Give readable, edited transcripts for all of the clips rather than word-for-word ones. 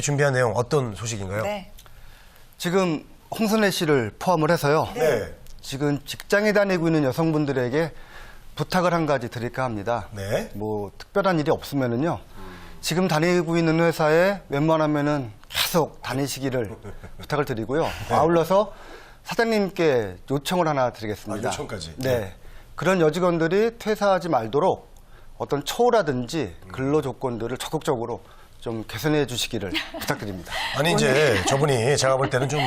준비한 내용 어떤 소식인가요? 네. 지금 홍순애 씨를 포함을 해서요. 네. 지금 직장에 다니고 있는 여성분들에게 부탁을 한 가지 드릴까 합니다. 네. 뭐 특별한 일이 없으면은요. 지금 다니고 있는 회사에 웬만하면은 계속 다니시기를 부탁을 드리고요. 아울러서 사장님께 요청을 하나 드리겠습니다. 아, 요청까지? 네. 그런 여직원들이 퇴사하지 말도록 어떤 처우라든지 근로 조건들을 적극적으로 좀 개선해 주시기를 부탁드립니다. 아니 이제 저분이 제가 볼 때는 좀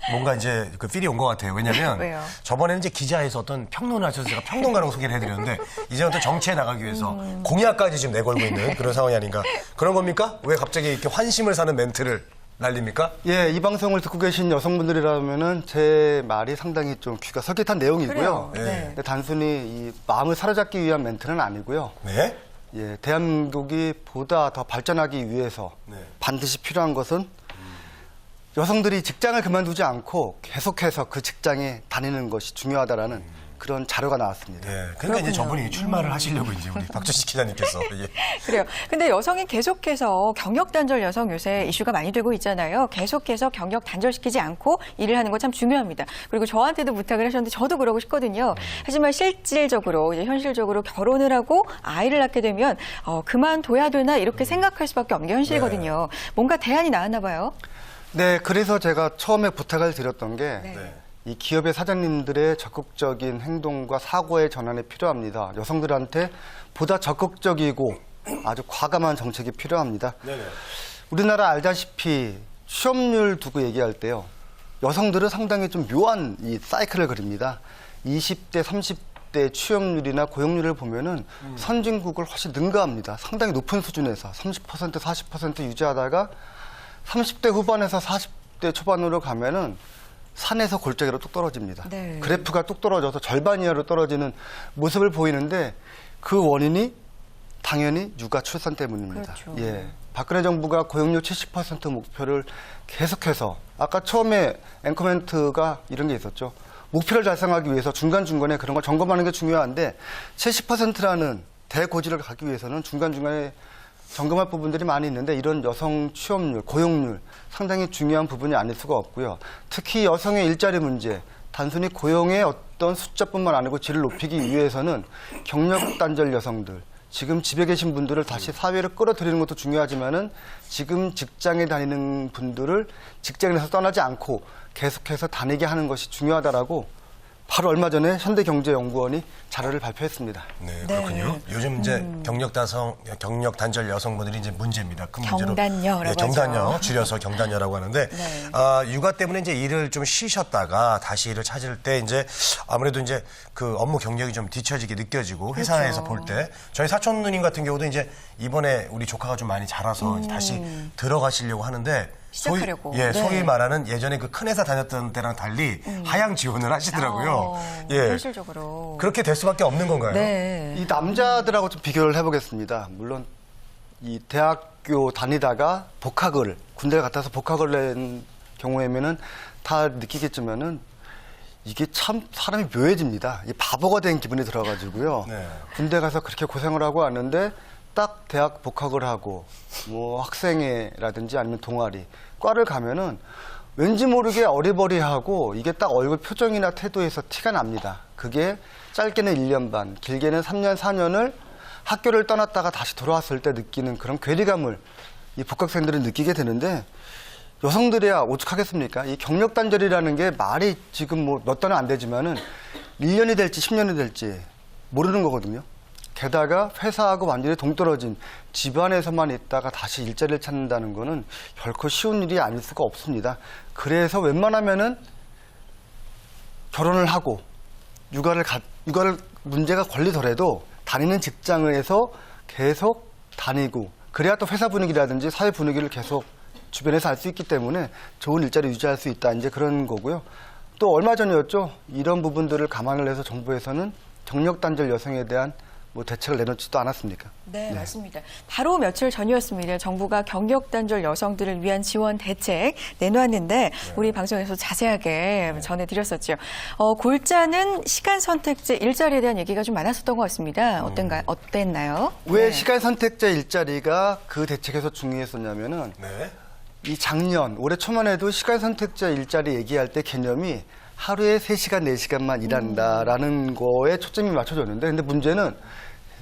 뭔가 이제 그 필이 온 것 같아요. 왜냐면 왜요? 저번에는 이제 기자에서 어떤 평론을 하셔서 제가 평론가라고 소개를 해드렸는데 이제는 또 정치에 나가기 위해서 공약까지 지금 내걸고 있는 그런 상황이 아닌가. 그런 겁니까? 왜 갑자기 이렇게 환심을 사는 멘트를 날립니까? 예, 이 방송을 듣고 계신 여성분들이라면은 제 말이 상당히 좀 귀가 설깃한 내용이고요. 그래요. 네. 근데 단순히 이 마음을 사로잡기 위한 멘트는 아니고요. 네. 예, 대한민국이 보다 더 발전하기 위해서 네. 반드시 필요한 것은 여성들이 직장을 그만두지 않고 계속해서 그 직장에 다니는 것이 중요하다라는 그런 자료가 나왔습니다. 네. 그러니까 그렇군요. 이제 저분이 출마를 하시려고 이제 우리 박주식 기자님께서. 예. 그래요. 근데 여성이 계속해서 경력 단절 여성 요새 이슈가 많이 되고 있잖아요. 계속해서 경력 단절시키지 않고 일을 하는 거 참 중요합니다. 그리고 저한테도 부탁을 하셨는데 저도 그러고 싶거든요. 하지만 실질적으로 이제 현실적으로 결혼을 하고 아이를 낳게 되면 그만둬야 되나 이렇게 생각할 수밖에 없는 게 현실이거든요. 뭔가 대안이 나왔나 봐요. 네, 그래서 제가 처음에 부탁을 드렸던 게 네. 이 기업의 사장님들의 적극적인 행동과 사고의 전환이 필요합니다. 여성들한테 보다 적극적이고 아주 과감한 정책이 필요합니다. 네네. 우리나라 알다시피 취업률 두고 얘기할 때요. 여성들은 상당히 좀 묘한 이 사이클을 그립니다. 20대, 30대 취업률이나 고용률을 보면은 선진국을 훨씬 능가합니다. 상당히 높은 수준에서 30%, 40% 유지하다가 30대 후반에서 40대 초반으로 가면은 산에서 골짜기로 뚝 떨어집니다. 네. 그래프가 뚝 떨어져서 절반 이하로 떨어지는 모습을 보이는데 그 원인이 당연히 육아 출산 때문입니다. 그렇죠. 예. 박근혜 정부가 고용률 70% 목표를 계속해서 아까 처음에 앵커멘트가 이런 게 있었죠. 목표를 달성하기 위해서 중간중간에 그런 걸 점검하는 게 중요한데 70%라는 대고지를 가기 위해서는 중간중간에 점검할 부분들이 많이 있는데 이런 여성 취업률, 고용률 상당히 중요한 부분이 아닐 수가 없고요. 특히 여성의 일자리 문제, 단순히 고용의 어떤 숫자뿐만 아니고 질을 높이기 위해서는 경력 단절 여성들, 지금 집에 계신 분들을 다시 사회로 끌어들이는 것도 중요하지만은 지금 직장에 다니는 분들을 직장에서 떠나지 않고 계속해서 다니게 하는 것이 중요하다라고 바로 얼마 전에 현대경제연구원이 자료를 발표했습니다. 네, 그렇군요. 요즘 이제 경력 단절 여성분들이 이제 문제입니다. 큰 문제로. 경단녀라고 네, 경단녀, 하죠. 줄여서 경단녀라고 하는데, 네. 육아 때문에 이제 일을 좀 쉬셨다가 다시 일을 찾을 때 이제 아무래도 이제 그 업무 경력이 좀 뒤처지게 느껴지고 회사에서 볼 때 저희 사촌 누님 같은 경우도 이제 이번에 우리 조카가 좀 많이 자라서 이제 다시 들어가시려고 하는데 시작하려고. 소위, 예, 네. 소위 말하는 예전에 그 큰 회사 다녔던 때랑 달리 하향 지원을 하시더라고요. 예. 현실적으로. 그렇게 될 수밖에 없는 건가요? 네. 이 남자들하고 좀 비교를 해보겠습니다. 물론 이 대학교 다니다가 복학을 군대 갔다서 복학을 낸 경우에면은 다 느끼겠지만은 이게 참 사람이 묘해집니다. 이 바보가 된 기분이 들어가지고요. 네. 군대 가서 그렇게 고생을 하고 왔는데 딱 대학 복학을 하고 뭐 학생회라든지 아니면 동아리 과를 가면은 왠지 모르게 어리버리하고 이게 딱 얼굴 표정이나 태도에서 티가 납니다. 그게 짧게는 1년 반, 길게는 3년, 4년을 학교를 떠났다가 다시 돌아왔을 때 느끼는 그런 괴리감을 이 복학생들은 느끼게 되는데 여성들이야 오죽하겠습니까? 이 경력 단절이라는 게 말이 지금 뭐 몇 달은 안 되지만은 1년이 될지 10년이 될지 모르는 거거든요. 게다가 회사하고 완전히 동떨어진 집안에서만 있다가 다시 일자리를 찾는다는 거는 결코 쉬운 일이 아닐 수가 없습니다. 그래서 웬만하면은 결혼을 하고 육아를 문제가 걸리더라도 다니는 직장에서 계속 다니고 그래야 또 회사 분위기라든지 사회 분위기를 계속 주변에서 알 수 있기 때문에 좋은 일자리 유지할 수 있다. 이제 그런 거고요. 또 얼마 전이었죠. 이런 부분들을 감안을 해서 정부에서는 경력 단절 여성에 대한 뭐 대책을 내놓지도 않았습니까? 네, 맞습니다. 바로 며칠 전이었습니다. 정부가 경력 단절 여성들을 위한 지원 대책 내놓았는데 우리 방송에서 자세하게 전해드렸었죠. 골자는 시간 선택제 일자리에 대한 얘기가 좀 많았었던 것 같습니다. 어땠나요? 왜 네. 시간 선택제 일자리가 그 대책에서 중요했었냐면은 네. 이 작년, 올해 초만 해도 시간 선택자 일자리 얘기할 때 개념이 하루에 3시간, 4시간만 일한다라는 거에 초점이 맞춰졌는데, 근데 문제는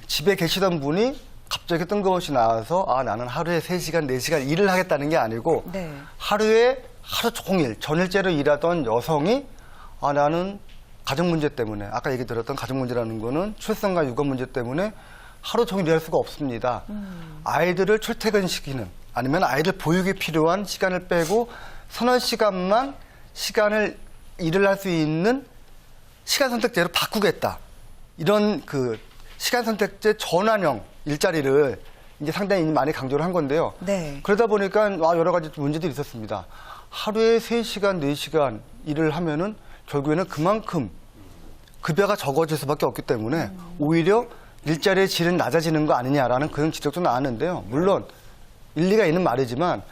집에 계시던 분이 갑자기 뜬금없이 나와서 나는 하루에 3시간, 4시간 일을 하겠다는 게 아니고 네. 하루에 하루 종일 전일제로 일하던 여성이 나는 가정 문제 때문에, 아까 얘기 들었던 가정 문제라는 거는 출산과 육아 문제 때문에 하루 종일 일할 수가 없습니다. 아이들을 출퇴근시키는, 아니면 아이들 보육에 필요한 시간을 빼고 서너 시간만 일을 할 수 있는 시간 선택제로 바꾸겠다. 이런 그 시간 선택제 전환형 일자리를 이제 상당히 많이 강조를 한 건데요. 네. 그러다 보니까 여러 가지 문제들이 있었습니다. 하루에 3시간, 4시간 일을 하면은 결국에는 그만큼 급여가 적어질 수밖에 없기 때문에 오히려 일자리의 질은 낮아지는 거 아니냐라는 그런 지적도 나왔는데요. 물론 일리가 있는 말이지만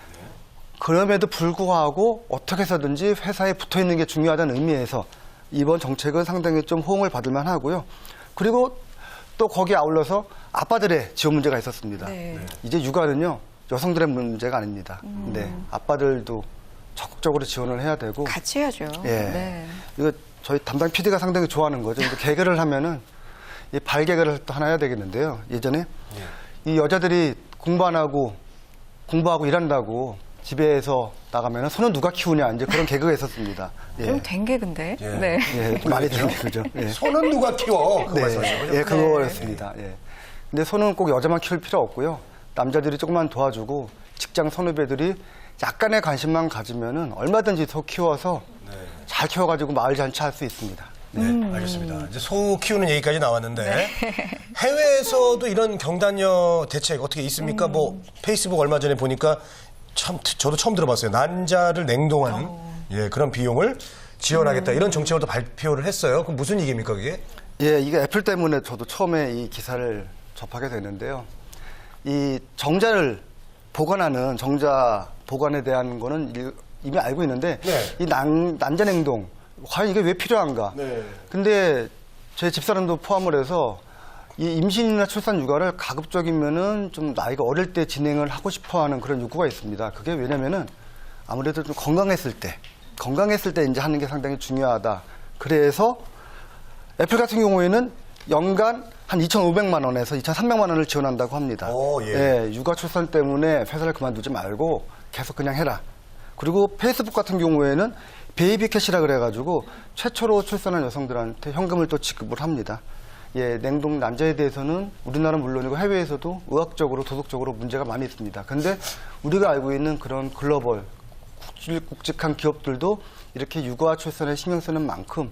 그럼에도 불구하고 어떻게 해서든지 회사에 붙어 있는 게 중요하다는 의미에서 이번 정책은 상당히 좀 호응을 받을 만하고요. 그리고 또 거기에 아울러서 아빠들의 지원 문제가 있었습니다. 네. 이제 육아는요, 여성들의 문제가 아닙니다. 네, 아빠들도 적극적으로 지원을 해야 되고. 같이 해야죠. 예. 네. 이거 저희 담당 PD가 상당히 좋아하는 거죠. 근데 개그를 하면은 이 발개그를 또 하나 해야 되겠는데요. 예전에 이 여자들이 공부하고 일한다고 집에서 나가면은 손은 누가 키우냐, 이제 그런 개그가 있었습니다. 예. 좀 된 게 근데. 예. 네. 예, 좀 많이 된 개그죠. 예. 손은 누가 키워? 그거 말씀하시는 거죠? 예, 그거였습니다. 예. 근데 손은 꼭 여자만 키울 필요 없고요. 남자들이 조금만 도와주고 직장 선후배들이 약간의 관심만 가지면은 얼마든지 소 키워서 잘 키워가지고 마을 잔치 할 수 있습니다. 네, 알겠습니다. 이제 소 키우는 얘기까지 나왔는데 해외에서도 이런 경단녀 대책 어떻게 있습니까? 뭐 페이스북 얼마 전에 보니까 참 저도 처음 들어봤어요. 난자를 냉동하는 그런 비용을 지원하겠다 이런 정책을 또 발표를 했어요. 그럼 무슨 얘기입니까 그게? 예, 이게 애플 때문에 저도 처음에 이 기사를 접하게 됐는데요. 이 정자를 보관하는 정자 보관에 대한 거는 이미 알고 있는데 이 난자 냉동 과연 이게 왜 필요한가? 근데 제 집사람도 포함을 해서 이 임신이나 출산 육아를 가급적이면은 좀 나이가 어릴 때 진행을 하고 싶어하는 그런 욕구가 있습니다. 그게 왜냐면은 아무래도 좀 건강했을 때 이제 하는 게 상당히 중요하다. 그래서 애플 같은 경우에는 연간 한 2,500만 원에서 2,300만 원을 지원한다고 합니다. 예, 육아 출산 때문에 회사를 그만두지 말고 계속 그냥 해라. 그리고 페이스북 같은 경우에는 베이비 캐시라 그래가지고 최초로 출산한 여성들한테 현금을 또 지급을 합니다. 예, 냉동 난자에 대해서는 우리나라는 물론이고 해외에서도 의학적으로 도덕적으로 문제가 많이 있습니다. 근데 우리가 알고 있는 그런 글로벌 굵직한 기업들도 이렇게 육아 출산에 신경 쓰는 만큼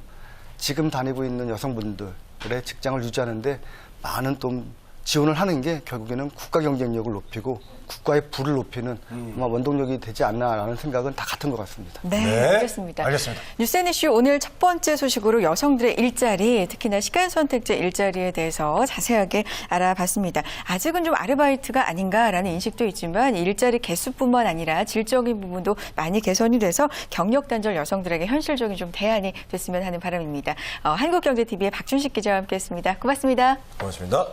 지금 다니고 있는 여성분들의 직장을 유지하는데 많은 또 지원을 하는 게 결국에는 국가 경쟁력을 높이고 국가의 부를 높이는 아마 원동력이 되지 않나라는 생각은 다 같은 것 같습니다. 네, 알겠습니다. 알겠습니다. 뉴스앤이슈 오늘 첫 번째 소식으로 여성들의 일자리, 특히나 시간 선택제 일자리에 대해서 자세하게 알아봤습니다. 아직은 좀 아르바이트가 아닌가라는 인식도 있지만 일자리 개수뿐만 아니라 질적인 부분도 많이 개선이 돼서 경력 단절 여성들에게 현실적인 좀 대안이 됐으면 하는 바람입니다. 한국경제TV의 박준식 기자와 함께했습니다. 고맙습니다. 고맙습니다.